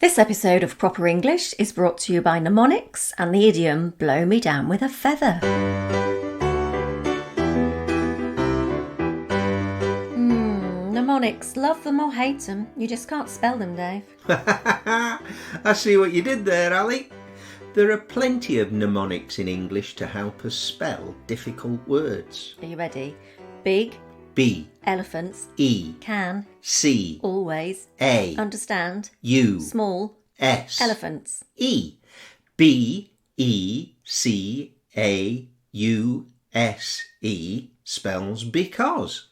This episode of Proper English is brought to you by Mnemonics and the idiom blow me down with a feather. Mnemonics, love them or hate them, you just can't spell them, Dave. I see what you did there, Ali. There are plenty of mnemonics in English to help us spell difficult words. Are you ready? Big. B. Elephants. E. Can. C. Always. A. Understand. U. Small. S. Elephants. E. B. E. C. A. U. S. E. spells because.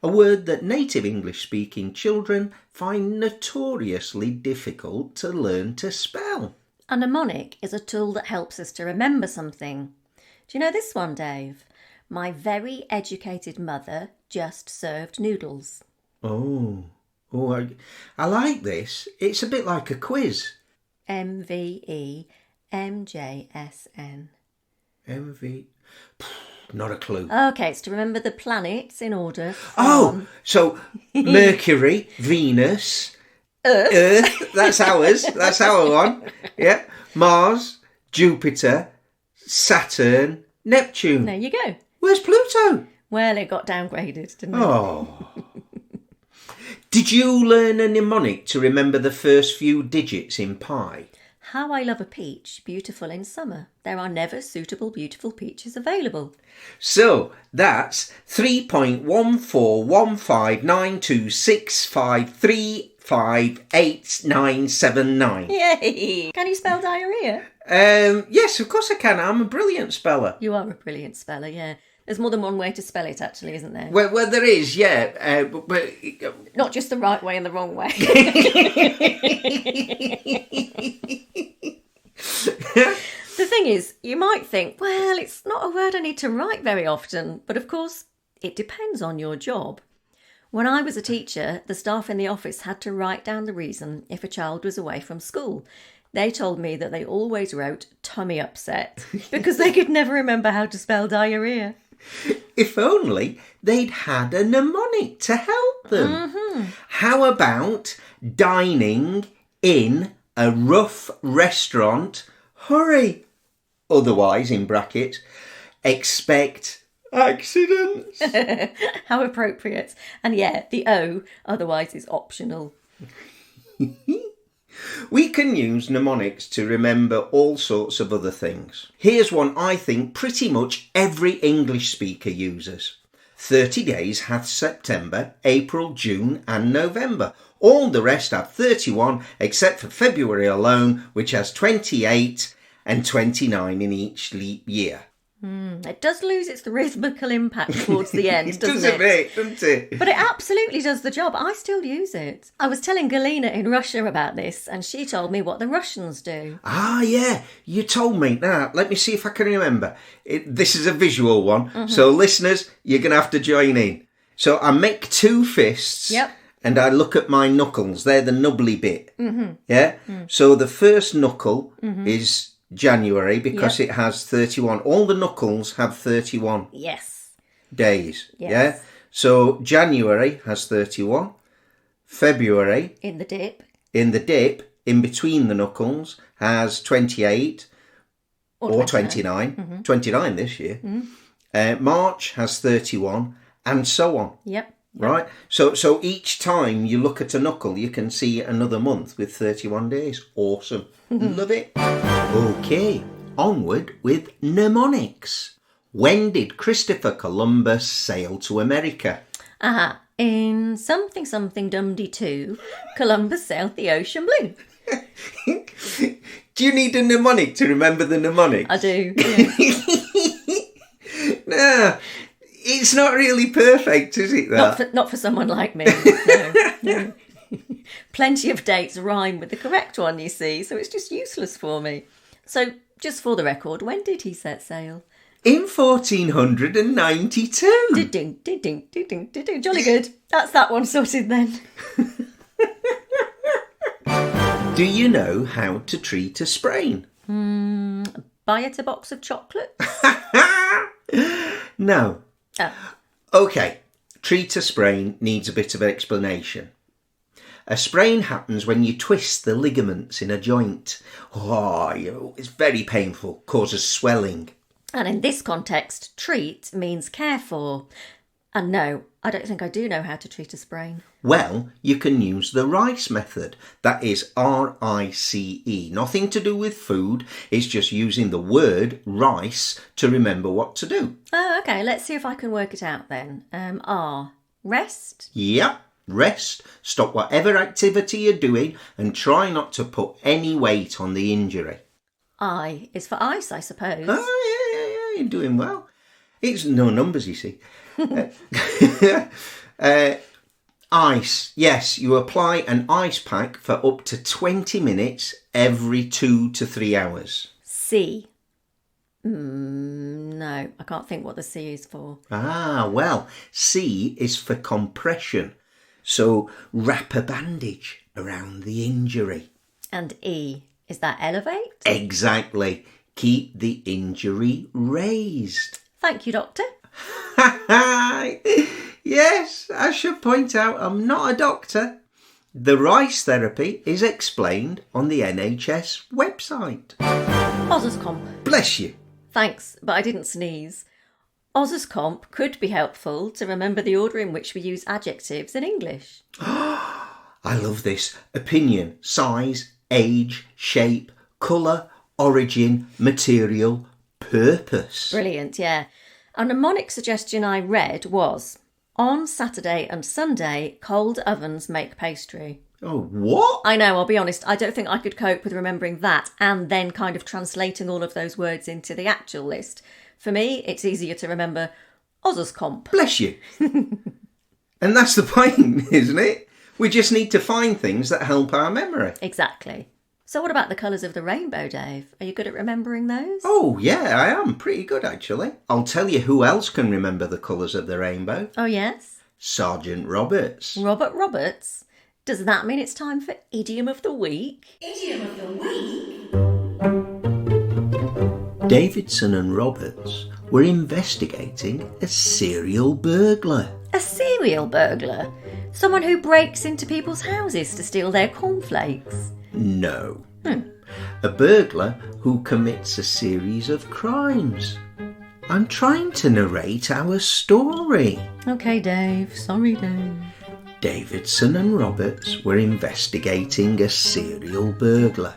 A word that native English-speaking children find notoriously difficult to learn to spell. A mnemonic is a tool that helps us to remember something. Do you know this one, Dave? My very educated mother just served noodles. I like this. It's a bit like a quiz. MVEMJSN. MV... Not a clue. Okay, it's to remember the planets in order. So Mercury, Venus, Earth. That's ours. That's our one. Yeah. Mars, Jupiter, Saturn, Neptune. There you go. Where's Pluto? Well, it got downgraded, didn't it? Oh. Did you learn a mnemonic to remember the first few digits in pi? How I love a peach, beautiful in summer. There are never suitable beautiful peaches available. So that's 3.141592653589979. Yay! Can you spell diarrhea? Yes, of course I can. I'm a brilliant speller. You are a brilliant speller, yeah. There's more than one way to spell it, actually, isn't there? Well, there is, yeah. But not just the right way and the wrong way. The thing is, you might think, well, it's not a word I need to write very often. But of course, it depends on your job. When I was a teacher, the staff in the office had to write down the reason if a child was away from school. They told me that they always wrote tummy upset because they could never remember how to spell diarrhea. If only they'd had a mnemonic to help them. Mm-hmm. How about dining in a rough restaurant? Hurry. Otherwise, in brackets, expect accidents. How appropriate. And yeah, the O, otherwise, is optional. We can use mnemonics to remember all sorts of other things. Here's one I think pretty much every English speaker uses. 30 days hath September, April, June and November. All the rest have 31 except for February alone, which has 28 and 29 in each leap year. It does lose its rhythmical impact towards the end, doesn't it? It does a bit, doesn't it? But it absolutely does the job. I still use it. I was telling Galina in Russia about this, and she told me what the Russians do. Ah, yeah, you told me. Now, let me see if I can remember. This is a visual one, so listeners, you're going to have to join in. So I make two fists, and I look at my knuckles. They're the nubbly bit, yeah? So the first knuckle is January because it has 31. All the knuckles have 31 days. Yes. Yeah. So January has 31. February in the dip in between the knuckles has 28 or 29. 29 this year. March has 31 and so on. Right? So each time you look at a knuckle, you can see another month with 31 days. Awesome. Love it. Okay, onward with mnemonics. When did Christopher Columbus sail to America? In something Dundee 2, Columbus sailed the ocean blue. Do you need a mnemonic to remember the mnemonic? I do. Yeah. Nah. It's not really perfect, is it, that? Not for someone like me, no. Plenty of dates rhyme with the correct one, you see, so it's just useless for me. So, just for the record, when did he set sail? In 1492. Ding, ding, ding, ding, ding, ding. Jolly good. That's that one sorted then. Do you know how to treat a sprain? Buy it a box of chocolates? No. Oh. Okay, treat a sprain needs a bit of explanation. A sprain happens when you twist the ligaments in a joint. It's very painful, causes swelling. And in this context, treat means care for. And no, I don't think I do know how to treat a sprain. Well, you can use the RICE method. That is RICE. Nothing to do with food. It's just using the word rice to remember what to do. Oh, okay. Let's see if I can work it out then. R. Rest. Yep. Rest. Stop whatever activity you're doing and try not to put any weight on the injury. I is for ice, I suppose. Oh, yeah. You're doing well. It's no numbers, you see. Ice. Yes, you apply an ice pack for up to 20 minutes every 2 to 3 hours. C. No, I can't think what the C is for. Well, C is for compression. So wrap a bandage around the injury. And E, is that elevate? Exactly. Keep the injury raised. Thank you, Doctor. Yes, I should point out I'm not a doctor. The RICE therapy is explained on the NHS website. Ososcomp. Bless you. Thanks, but I didn't sneeze. Ososcomp could be helpful to remember the order in which we use adjectives in English. I love this. Opinion, size, age, shape, colour, origin, material, purpose. Brilliant, yeah. A mnemonic suggestion I read was, on Saturday and Sunday, cold ovens make pastry. Oh, what? I know, I'll be honest, I don't think I could cope with remembering that and then kind of translating all of those words into the actual list. For me, it's easier to remember Ososcomp. Bless you. And that's the point, isn't it? We just need to find things that help our memory. Exactly. So what about the colours of the rainbow, Dave? Are you good at remembering those? Oh, yeah, I am. Pretty good, actually. I'll tell you who else can remember the colours of the rainbow. Oh, yes? Sergeant Roberts. Robert Roberts? Does that mean it's time for Idiom of the Week? Idiom of the Week? Davidson and Roberts were investigating a serial burglar. A serial burglar? Someone who breaks into people's houses to steal their cornflakes? No. A burglar who commits a series of crimes. I'm trying to narrate our story. OK, Dave. Sorry, Dave. Davidson and Roberts were investigating a serial burglar.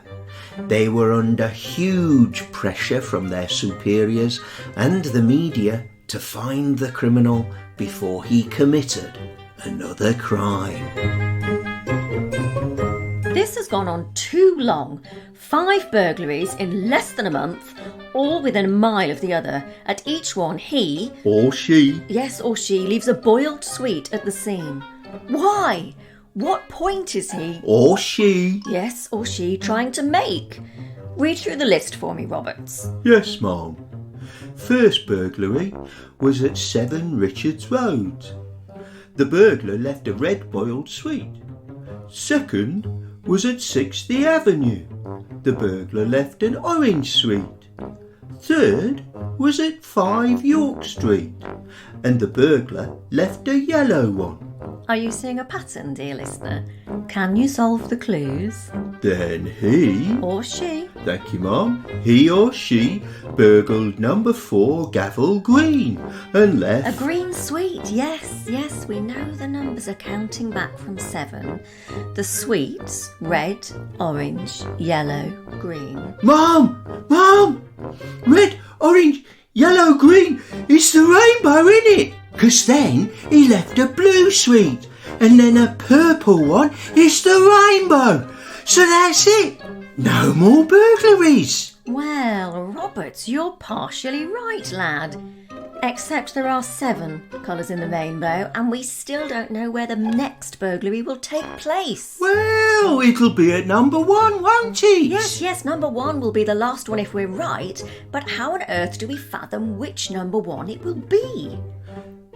They were under huge pressure from their superiors and the media to find the criminal before he committed another crime. This has gone on too long. 5 burglaries in less than a month, all within a mile of the other. At each one, he... Or she. Yes, or she leaves a boiled sweet at the scene. Why? What point is he... Or she. Yes, or she trying to make? Read through the list for me, Roberts. Yes, ma'am. First burglary was at 7 Richards Road. The burglar left a red boiled sweet. Second was at 60th Avenue. The burglar left an orange sweet. Third was at 5 York Street. And the burglar left a yellow one. Are you seeing a pattern, dear listener? Can you solve the clues? Then he... Or she? Thank you, Mum. He or she burgled number 4 Gavel Green and left... A green sweet, yes, we know the numbers are counting back from 7. The sweets, red, orange, yellow, green. Mum! Red, orange, yellow, green. It's the rainbow, innit? Because then he left a blue sweet and then a purple one. It's the rainbow. So that's it. No more burglaries. Well, Roberts, you're partially right, lad. Except there are 7 colours in the rainbow and we still don't know where the next burglary will take place. Well, it'll be at number 1, won't it? Yes, number 1 will be the last one if we're right. But how on earth do we fathom which number 1 it will be?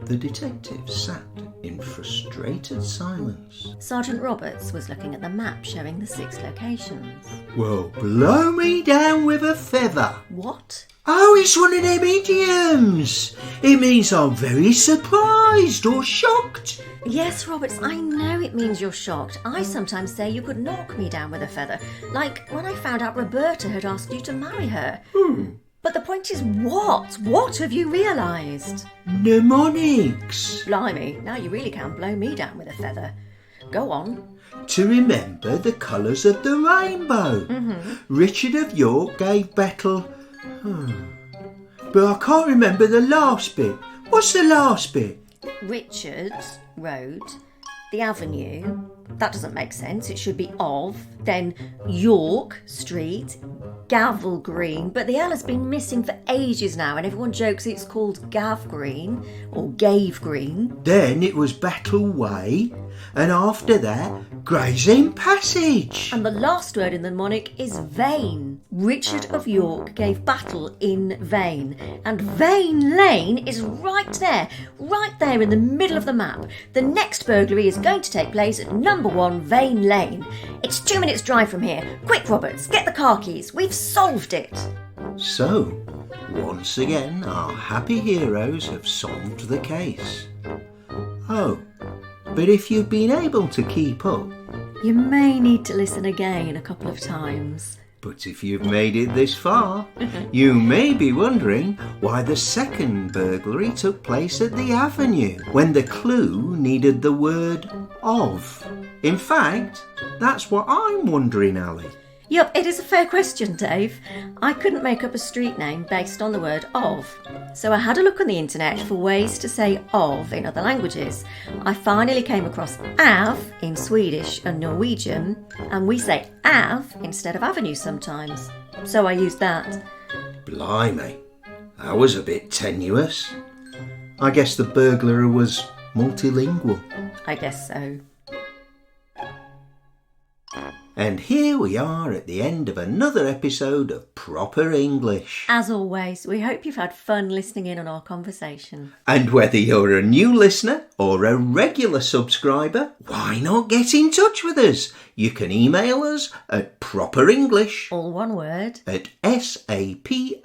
The detective sat in frustrated silence. Sergeant Roberts was looking at the map showing the 6 locations. Well, blow me down with a feather. What? Oh, it's one of them idioms. It means I'm very surprised or shocked. Yes, Roberts, I know it means you're shocked. I sometimes say you could knock me down with a feather, like when I found out Roberta had asked you to marry her. But the point is what? What have you realised? Mnemonics. Blimey, now you really can blow me down with a feather. Go on. To remember the colours of the rainbow. Richard of York gave battle... But I can't remember the last bit. What's the last bit? Richard Road, the avenue. That doesn't make sense. It should be of. Then York Street, Gavel Green. But the L has been missing for ages now, and everyone jokes it's called Gav Green or Gave Green. Then it was Battle Way, and after that, Gray's Inn Passage. And the last word in the mnemonic is vain. Richard of York gave battle in vain. And Vain Lane is right there in the middle of the map. The next burglary is going to take place at number 1 Vain Lane. It's 2 minutes drive from here. Quick, Roberts, get the car keys. We've solved it. So, once again, our happy heroes have solved the case. Oh, but if you've been able to keep up... You may need to listen again a couple of times. But if you've made it this far, you may be wondering why the second burglary took place at the avenue, when the clue needed the word of. In fact, that's what I'm wondering, Ali. Yup, it is a fair question, Dave. I couldn't make up a street name based on the word of. So I had a look on the internet for ways to say of in other languages. I finally came across av in Swedish and Norwegian, and we say av instead of avenue sometimes. So I used that. Blimey, that was a bit tenuous. I guess the burglar was multilingual. I guess so. And here we are at the end of another episode of Proper English. As always, we hope you've had fun listening in on our conversation. And whether you're a new listener or a regular subscriber, why not get in touch with us? You can email us at properenglish, All one word, at sapo.pt,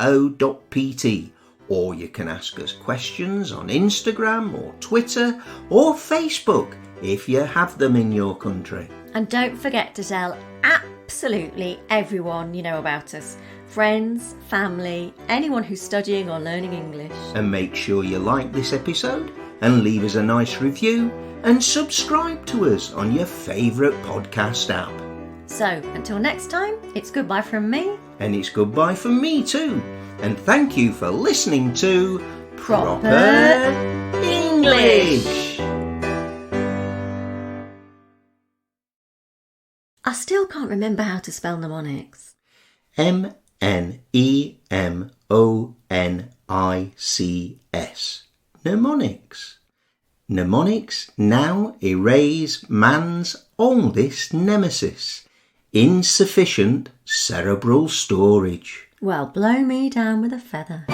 or you can ask us questions on Instagram or Twitter or Facebook if you have them in your country. And don't forget to tell absolutely everyone you know about us. Friends, family, anyone who's studying or learning English. And make sure you like this episode and leave us a nice review and subscribe to us on your favourite podcast app. So, until next time, it's goodbye from me. And it's goodbye from me too. And thank you for listening to Proper English. I still can't remember how to spell mnemonics. Mnemonics. Mnemonics. Mnemonics now erase man's oldest nemesis, insufficient cerebral storage. Well, blow me down with a feather.